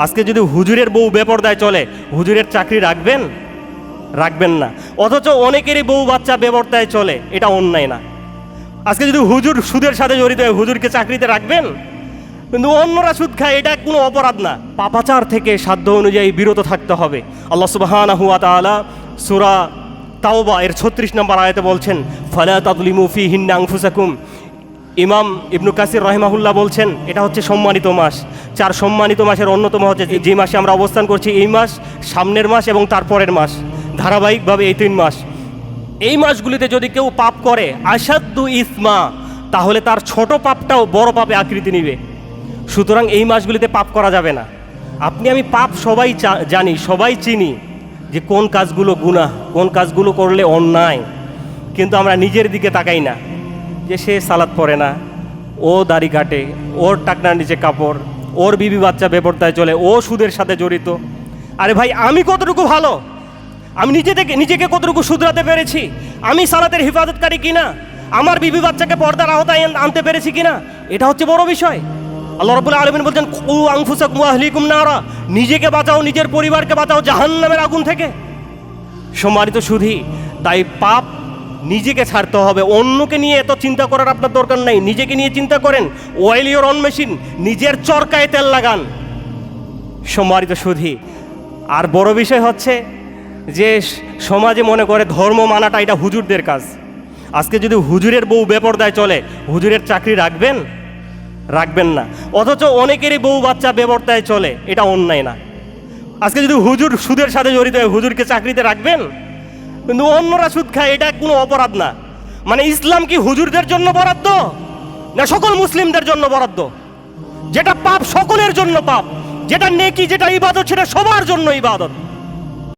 আজকে যদি হুজুরের বউ বেপরদায় চলে, হুজুরের চাকরি রাখবেন? রাখবেন না। অথচ অনেকেরই বউ বাচ্চা বেপরদায় চলে, এটা অন্যায় না? আজকে যদি হুজুর সুদের সাথে জড়িত হয়, হুজুরকে চাকরিতে রাখবেন? কিন্তু অন্যরা সুদ খায়, এটা কোনো অপরাধ না। পাপাচার থেকে সাধ্য অনুযায়ী বিরত থাকতে হবে। আল্লাহ সুবহানাহু ওয়া তাআলা সূরা তাওবা এর 36 নম্বর আয়াতে বলছেন, ফালা তাযলিমু ফীহিন্না আনফুসাকুম। ইমাম ইবনু কাসির রাহিমাহুল্লাহ বলছেন, এটা হচ্ছে সম্মানিত মাস। 4 সম্মানিত মাসের অন্যতম হচ্ছে যে মাসে আমরা অবস্থান করছি, এই মাস, সামনের মাস এবং তারপরের মাস, ধারাবাহিকভাবে এই 3 মাস। এই মাসগুলিতে যদি কেউ পাপ করে আসাদ্দু ইসমা, তাহলে তার ছোট পাপটাও বড় পাপে আকৃতি নিবে। সুতরাং এই মাসগুলিতে পাপ করা যাবে না। আপনি আমি পাপ সবাই জানি, সবাই চিনি যে কোন কাজগুলো গুনাহ, কোন কাজগুলো করলে অন্যায়, কিন্তু আমরা নিজের দিকে তাকাই না। যে সে সালাত পড়ে না, ও দাড়ি কাটে, ওর টাকনার নিচে কাপড়, ওর বিবি বাচ্চা বেপরদায় চলে, ও সুদের সাথে জড়িত। আরে ভাই, আমি কতটুকু ভালো? আমি নিজেকে কতটুকু শুধরাতে পেরেছি? আমি সালাতের হিফাজতকারী কিনা? আমার বিবি বাচ্চাকে পর্দার আওতায় আনতে পেরেছি কিনা? এটা হচ্ছে বড় বিষয়। আল্লাহ রাব্বুল আলামিন বলছেন, কু আনফুসাকুম ওয়া আহলিকুম নারা, নিজেকে বাঁচাও, নিজের পরিবারকে বাঁচাও জাহান্নামের আগুন থেকে। সম্মানিত সুধী, তাই পাপ নিজেকে ছাড়তে হবে। অন্যকে নিয়ে এত চিন্তা করার আপনার দরকার নাই। নিজেকে নিয়ে চিন্তা করেন, অয়েল ইওর অন মেশিন, নিজের চরকায় তেল লাগান। সম্মানিত সুধী, আর বড় বিষয় হচ্ছে যে সমাজে মনে করে ধর্ম মানাটা এটা হুজুরদের কাজ। আজকে যদি হুজুরের বউ বেপরদায় চলে, হুজুরের চাকরি রাখবেন? রাখবেন না। অথচ অনেকেরই বউ বাচ্চা বেপরদায় চলে, এটা অন্যায় না? আজকে যদি হুজুর সুদের সাথে জড়িত হয়, হুজুরকে চাকরিতে রাখবেন? কিন্তু অন্যরা সুদ খায়, এটা কোনো অপরাধ না? মানে ইসলাম কি হুজুরদের জন্য বরাদ্দ, না সকল মুসলিমদের জন্য বরাদ্দ? যেটা পাপ সকলের জন্য পাপ, যেটা নেকি, যেটা ইবাদত, সেটা সবার জন্য ইবাদত।